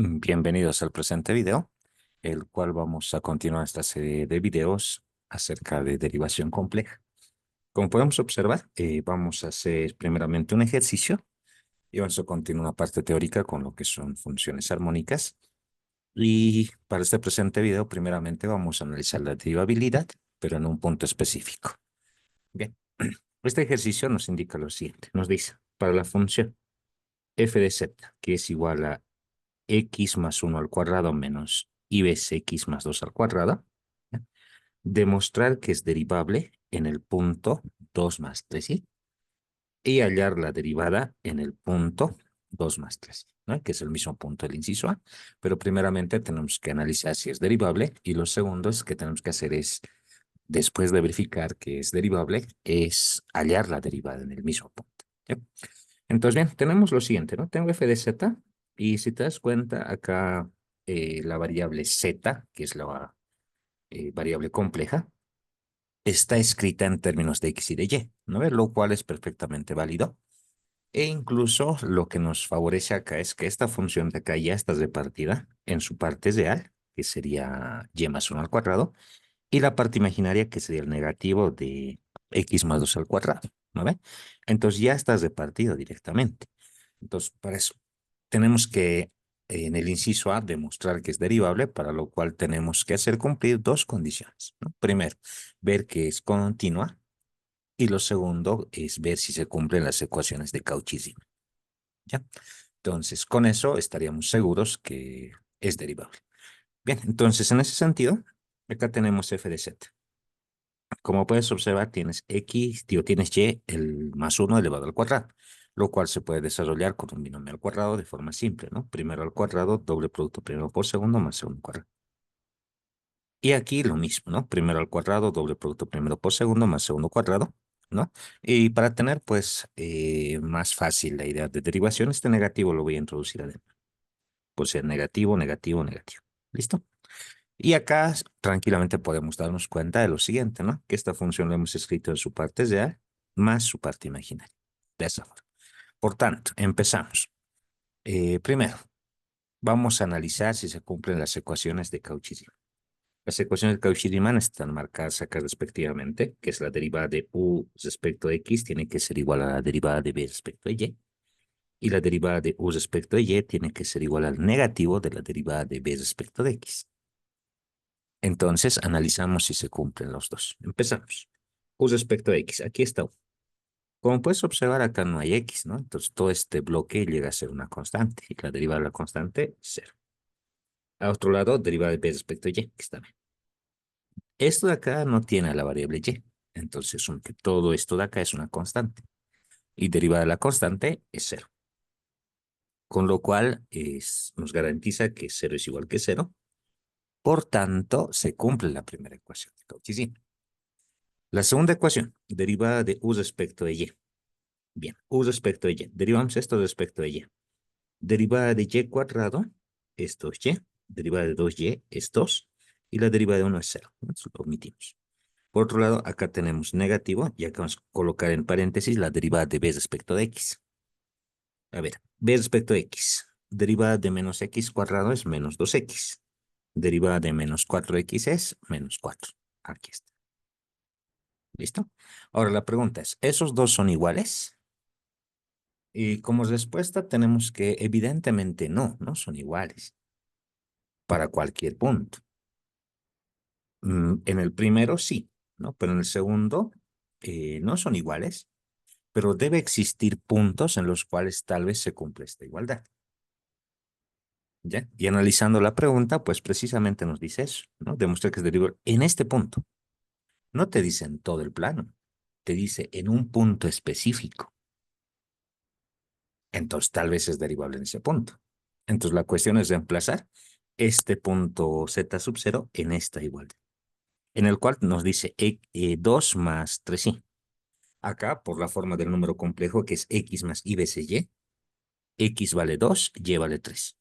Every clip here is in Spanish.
Bienvenidos al presente video, el cual vamos a continuar esta serie de videos acerca de derivación compleja. Como podemos observar, vamos a hacer primeramente un ejercicio y vamos a continuar una parte teórica con lo que son funciones armónicas. Y para este presente video, primeramente vamos a analizar la derivabilidad, pero en un punto específico. Bien, este ejercicio nos indica lo siguiente. Nos dice, para la función f de z, que es igual a x más 1 al cuadrado menos y veces x más 2 al cuadrado, ¿ya? Demostrar que es derivable en el punto 2 más 3i y hallar la derivada en el punto 2 más 3, ¿no? Que es el mismo punto del inciso A, pero primeramente tenemos que analizar si es derivable y lo segundo es que tenemos que hacer es, después de verificar que es derivable, es hallar la derivada en el mismo punto, ¿ya? Entonces, bien, tenemos lo siguiente, ¿no? Tengo f de z y si te das cuenta, acá la variable z, que es la variable compleja, está escrita en términos de x y de y, ¿no? Lo cual es perfectamente válido. E incluso lo que nos favorece acá es que esta función de acá ya está de partida en su parte real, que sería y más 1 al cuadrado, y la parte imaginaria, que sería el negativo de x más 2 al cuadrado, ¿no ve? Entonces ya estás de partida directamente. Entonces, para eso tenemos que, en el inciso A, demostrar que es derivable, para lo cual tenemos que hacer cumplir dos condiciones, ¿no? Primero, ver que es continua, y lo segundo es ver si se cumplen las ecuaciones de Cauchy-Riemann, ¿ya? Entonces, con eso estaríamos seguros que es derivable. Bien, entonces, en ese sentido, acá tenemos f de z. Como puedes observar, tienes x, tienes y el más 1 elevado al cuadrado, lo cual se puede desarrollar con un binomio al cuadrado de forma simple, ¿no? Primero al cuadrado, doble producto primero por segundo más segundo al cuadrado. Y aquí lo mismo, ¿no? Primero al cuadrado, doble producto primero por segundo más segundo cuadrado, ¿no? Y para tener, pues, más fácil la idea de derivación, este negativo lo voy a introducir adentro. Por ser negativo, negativo, negativo. ¿Listo? Y acá tranquilamente podemos darnos cuenta de lo siguiente, ¿no? Que esta función la hemos escrito en su parte real más su parte imaginaria. De esa forma. Por tanto, empezamos. Primero, vamos a analizar si se cumplen las ecuaciones de Cauchy-Riemann. Las ecuaciones de Cauchy-Riemann están marcadas acá respectivamente, que es la derivada de u respecto a x tiene que ser igual a la derivada de b respecto a y. Y la derivada de u respecto a y tiene que ser igual al negativo de la derivada de b respecto de x. Entonces, analizamos si se cumplen los dos. Empezamos. U respecto a x. Aquí está U. Como puedes observar, acá no hay x, ¿no? Entonces, todo este bloque llega a ser una constante. Y la derivada de la constante, cero. A otro lado, derivada de b respecto a y, que está bien. Esto de acá no tiene la variable y. Entonces, que todo esto de acá es una constante. Y derivada de la constante es cero. Con lo cual, nos garantiza que cero es igual que cero. Por tanto, se cumple la primera ecuación de Cauchy-Riemann. La segunda ecuación, derivada de u respecto de y. Bien, u respecto de y. Derivamos esto respecto de y. Derivada de y cuadrado, esto es y. Derivada de 2y es 2. Y la derivada de 1 es 0. Eso lo omitimos. Por otro llado, acá tenemos negativo. Y acá vamos a colocar en paréntesis la derivada de b respecto de x. A ver, b respecto de x. Derivada de menos x cuadrado es menos 2x. Derivada de menos 4x es menos 4. Aquí está. ¿Listo? Ahora la pregunta es, ¿esos dos son iguales? Y como respuesta tenemos que evidentemente no son iguales para cualquier punto. En el primero sí, ¿no? Pero en el segundo no son iguales, pero debe existir puntos en los cuales tal vez se cumple esta igualdad. ¿Ya? Y analizando la pregunta, pues precisamente nos dice eso, ¿no? Demostrar que es derivable en este punto. No te dice en todo el plano, te dice en un punto específico. Entonces tal vez es derivable en ese punto. Entonces la cuestión es reemplazar este punto z sub 0 en esta igualdad, en el cual nos dice 2 más 3i. Acá, por la forma del número complejo, que es x más i veces y, x vale 2, y vale 3.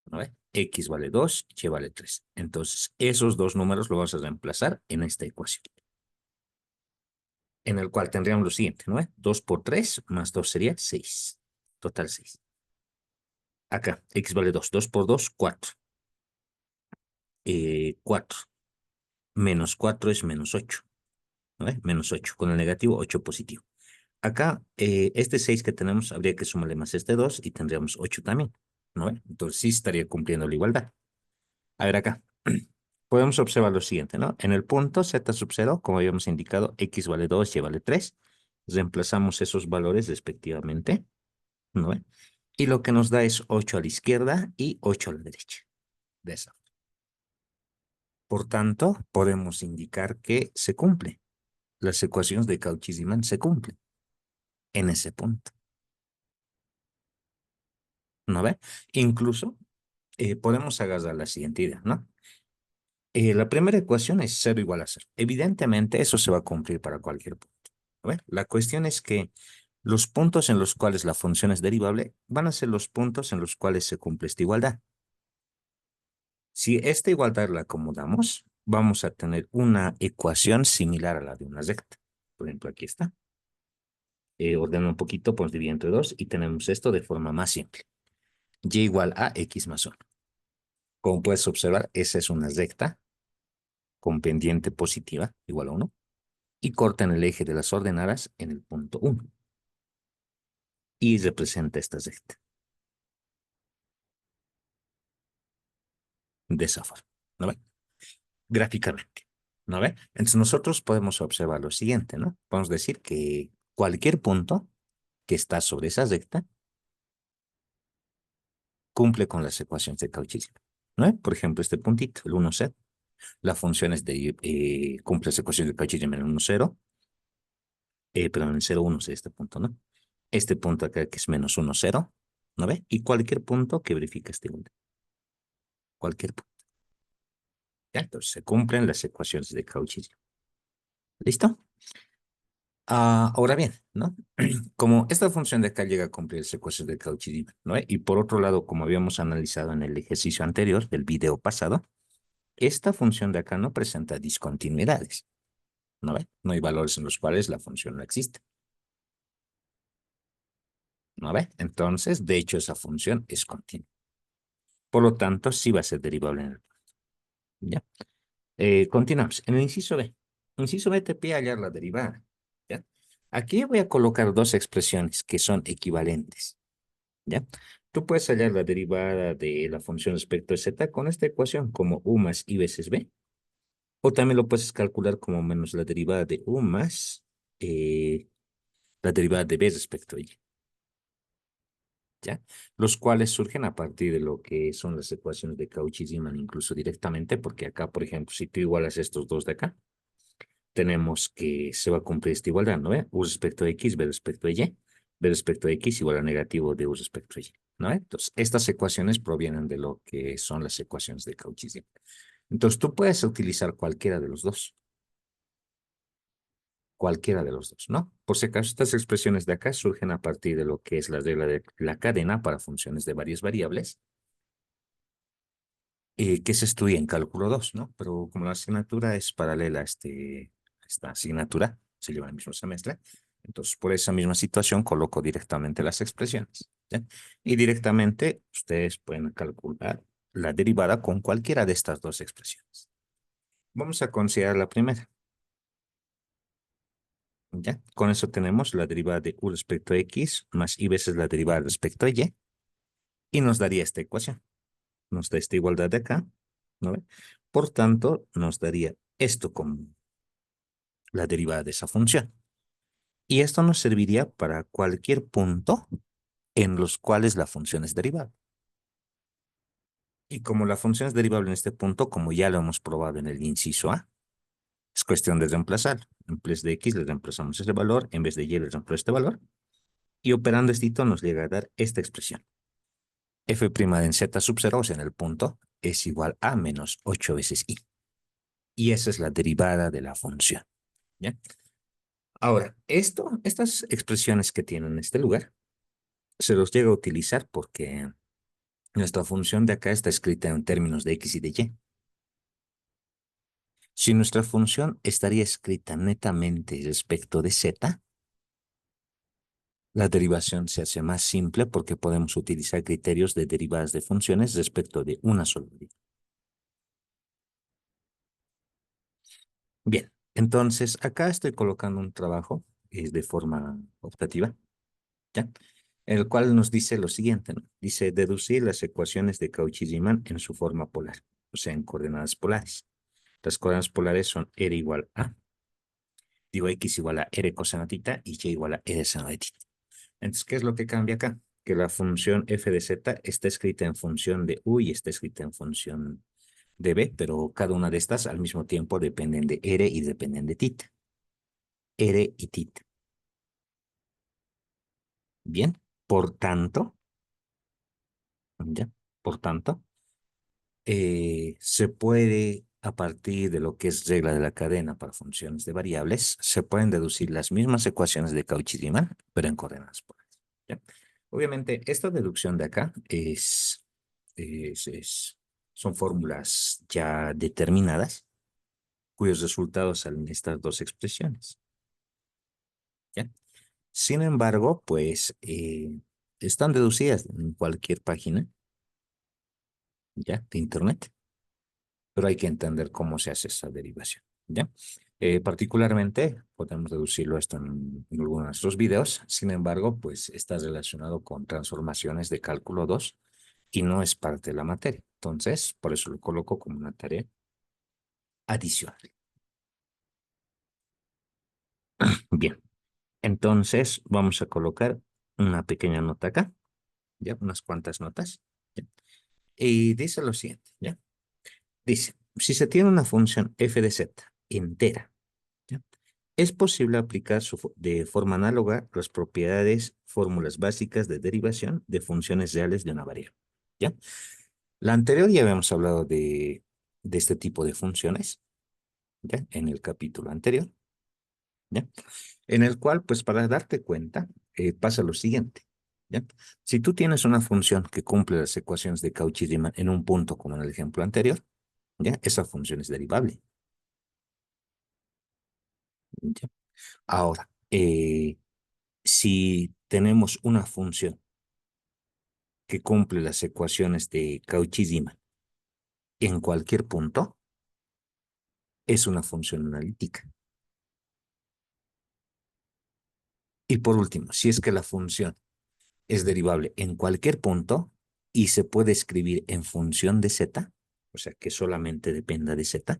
¿No ve? X vale 2, y vale 3. Entonces, esos dos números los vamos a reemplazar en esta ecuación, en el cual tendríamos lo siguiente, ¿no ve? 2 por 3 más 2 sería 6. Total 6. Acá, x vale 2. 2 por 2, 4. 4. Menos 4 es menos 8. ¿No ve? Menos 8. Con el negativo, 8 positivo. Acá, este 6 que tenemos, habría que sumarle más este 2 y tendríamos 8 también. ¿No ve? Entonces sí estaría cumpliendo la igualdad. A ver acá. Podemos observar lo siguiente, ¿no? En el punto z sub 0, como habíamos indicado, x vale 2, y vale 3. Reemplazamos esos valores respectivamente, ¿no ve? Y lo que nos da es 8 a la izquierda y 8 a la derecha. De esa. Por tanto, podemos indicar que se cumple. Las ecuaciones de Cauchy-Riemann se cumplen en ese punto, ¿no ve? Incluso podemos agarrar la siguiente idea, ¿no? La primera ecuación es 0 igual a 0. Evidentemente, eso se va a cumplir para cualquier punto. ¿No ve? La cuestión es que los puntos en los cuales la función es derivable van a ser los puntos en los cuales se cumple esta igualdad. Si esta igualdad la acomodamos, vamos a tener una ecuación similar a la de una recta. Por ejemplo, aquí está. Ordeno un poquito, pues divido entre 2 y tenemos esto de forma más simple. Y igual a x más 1. Como puedes observar, esa es una recta con pendiente positiva igual a 1 y corta en el eje de las ordenadas en el punto 1 y representa esta recta de esa forma. ¿No ve? Gráficamente. ¿No ve? Entonces nosotros podemos observar lo siguiente, ¿no? Podemos decir que cualquier punto que está sobre esa recta cumple con las ecuaciones de Cauchy-Riemann. ¿No ve? Por ejemplo, este puntito, el 1,0. La función es de, cumple las ecuaciones de Cauchy-Riemann en 1,0. Perdón, en 0,1 es este punto, ¿no? Este punto acá que es menos 1,0. ¿No ve? Y cualquier punto que verifica este igualdad. Cualquier punto. ¿Ya? Entonces se cumplen las ecuaciones de Cauchy-Riemann. ¿Listo? Ahora bien, ¿no? Como esta función de acá llega a cumplir las ecuaciones de Cauchy-Riemann, ¿no? Y por otro lado, como habíamos analizado en el ejercicio anterior del video pasado, esta función de acá no presenta discontinuidades, ¿no ve? No hay valores en los cuales la función no existe, ¿no ve? Entonces, de hecho, esa función es continua. Por lo tanto, sí va a ser derivable en el... ¿Ya? Continuamos. En el inciso B. Inciso B te pide hallar la derivada, ¿ya? Aquí voy a colocar dos expresiones que son equivalentes, ¿ya? Tú puedes hallar la derivada de la función respecto de z con esta ecuación como u más i veces b, o también lo puedes calcular como menos la derivada de u más la derivada de b respecto a y, ¿ya? Los cuales surgen a partir de lo que son las ecuaciones de Cauchy-Riemann incluso directamente, porque acá, por ejemplo, si tú igualas estos dos de acá, tenemos que se va a cumplir esta igualdad, ¿no ve? U respecto a x, b respecto a y, b respecto a x igual a negativo de u respecto a y, ¿no ve? Entonces, estas ecuaciones provienen de lo que son las ecuaciones de Cauchy-Riemann. Entonces, tú puedes utilizar cualquiera de los dos, ¿no? Por si acaso, estas expresiones de acá surgen a partir de lo que es la regla de la cadena para funciones de varias variables, que se estudia en cálculo 2, ¿no? Pero como la asignatura es paralela a esta asignatura, se lleva en el mismo semestre, entonces por esa misma situación coloco directamente las expresiones, ¿ya? Y directamente ustedes pueden calcular la derivada con cualquiera de estas dos expresiones. Vamos a considerar la primera, ¿ya? Con eso tenemos la derivada de u respecto a x más y veces la derivada respecto a y nos daría esta ecuación. Nos da esta igualdad de acá, ¿no ve? Por tanto, nos daría esto como la derivada de esa función. Y esto nos serviría para cualquier punto en los cuales la función es derivable. Y como la función es derivable en este punto, como ya lo hemos probado en el inciso A, es cuestión de reemplazar. En vez de x le reemplazamos ese valor, en vez de y le reemplazamos este valor, y operando esto nos llega a dar esta expresión. F' en z sub 0, o sea, en el punto, es igual a menos 8 veces y. Y esa es la derivada de la función, ¿ya? Ahora, estas expresiones que tienen en este lugar, se los llega a utilizar porque nuestra función de acá está escrita en términos de x y de y. Si nuestra función estaría escrita netamente respecto de z, La derivación se hace más simple porque podemos utilizar criterios de derivadas de funciones respecto de una sola variable. Bien, entonces acá estoy colocando un trabajo de forma optativa, ¿ya? El cual nos dice lo siguiente, ¿no? Dice deducir las ecuaciones de Cauchy-Riemann en su forma polar, o sea, en coordenadas polares. Las coordenadas polares son R igual a, digo, X igual a R coseno theta y Y igual a R seno de theta. Entonces, ¿qué es lo que cambia acá? Que la función f de z está escrita en función de u y está escrita en función de b, pero cada una de estas al mismo tiempo dependen de r y dependen de θ. R y θ. Bien, por tanto, ¿ya? Por tanto, se puede, a partir de lo que es regla de la cadena para funciones de variables, se pueden deducir las mismas ecuaciones de Cauchy-Riemann, pero en coordenadas polares, ¿ya? Obviamente, esta deducción de acá es, es- son fórmulas ya determinadas, cuyos resultados salen de estas dos expresiones, ¿ya? Sin embargo, pues están deducidas en cualquier página, ¿ya? De Internet, pero hay que entender cómo se hace esa derivación, ¿ya? Particularmente, podemos deducirlo esto en algunos de nuestros videos, sin embargo, pues está relacionado con transformaciones de cálculo 2 y no es parte de la materia. Entonces, por eso lo coloco como una tarea adicional. Bien, entonces vamos a colocar una pequeña nota acá, ¿ya? Unas cuantas notas, ¿ya? Y dice lo siguiente, ¿ya? Dice, si se tiene una función f de z entera, ¿ya? Es posible aplicar de forma análoga las propiedades, fórmulas básicas de derivación de funciones reales de una variable, ¿ya? La anterior ya habíamos hablado de este tipo de funciones, ¿ya? En el capítulo anterior, ¿ya? En el cual, pues para darte cuenta, pasa lo siguiente, ¿ya? Si tú tienes una función que cumple las ecuaciones de Cauchy-Riemann en un punto, como en el ejemplo anterior, ¿ya? Esa función es derivable, ¿ya? Ahora, si tenemos una función que cumple las ecuaciones de Cauchy-Riemann en cualquier punto, es una función analítica. Y por último, si es que la función es derivable en cualquier punto y se puede escribir en función de z, o sea, que solamente dependa de z,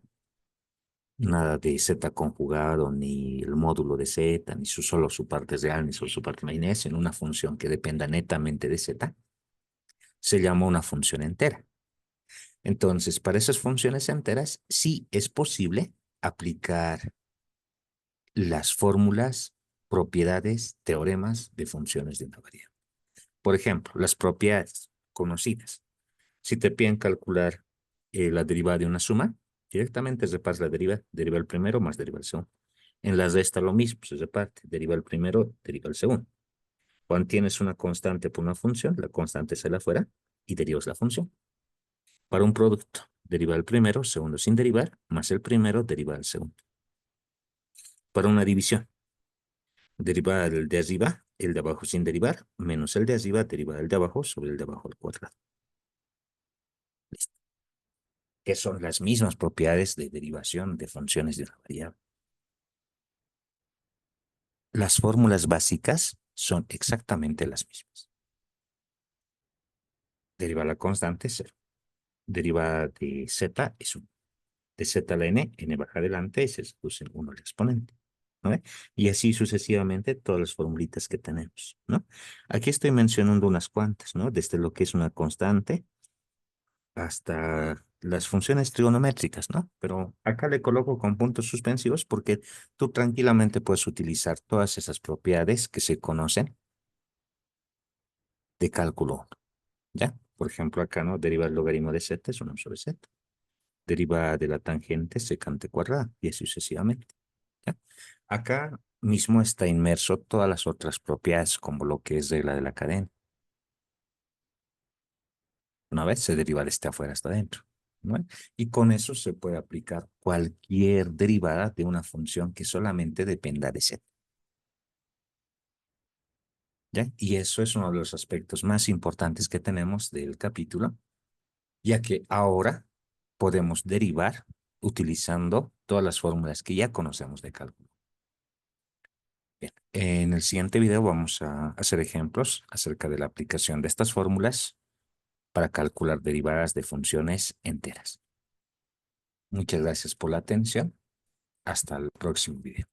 nada de z conjugado, ni el módulo de z, ni solo su parte real, ni solo su parte imaginaria, sino una función que dependa netamente de z, se llama una función entera. Entonces, para esas funciones enteras, sí es posible aplicar las fórmulas, propiedades, teoremas de funciones de una variable. Por ejemplo, las propiedades conocidas. Si te piden calcular la derivada de una suma, directamente repasas la deriva el primero más deriva el segundo. En la resta lo mismo, se reparte, deriva el primero, deriva el segundo. Cuando tienes una constante por una función, la constante sale afuera y derivas la función. Para un producto, deriva el primero, segundo sin derivar, más el primero, deriva el segundo. Para una división, deriva el de arriba, el de abajo sin derivar, menos el de arriba, deriva el de abajo sobre el de abajo al cuadrado. Listo. Que son las mismas propiedades de derivación de funciones de una variable. Las fórmulas básicas son exactamente las mismas. Deriva la constante, cero. Deriva de z es 1. De z a la n baja adelante y se reduce en 1 al exponente, ¿no? Y así sucesivamente todas las formulitas que tenemos, ¿no? Aquí estoy mencionando unas cuantas, ¿no? Desde lo que es una constante hasta las funciones trigonométricas, ¿no? Pero acá le coloco con puntos suspensivos porque tú tranquilamente puedes utilizar todas esas propiedades que se conocen de cálculo, ¿ya? Por ejemplo, acá, ¿no? Deriva el logaritmo de z es 1 sobre z. Deriva de la tangente secante cuadrada y así sucesivamente, ¿ya? Acá mismo está inmerso todas las otras propiedades como lo que es regla de la cadena. Una vez se deriva de este afuera hasta adentro, ¿no? Y con eso se puede aplicar cualquier derivada de una función que solamente dependa de z. ¿ya? Y eso es uno de los aspectos más importantes que tenemos del capítulo, ya que ahora podemos derivar utilizando todas las fórmulas que ya conocemos de cálculo. Bien, en el siguiente video vamos a hacer ejemplos acerca de la aplicación de estas fórmulas para calcular derivadas de funciones enteras. Muchas gracias por la atención. Hasta el próximo video.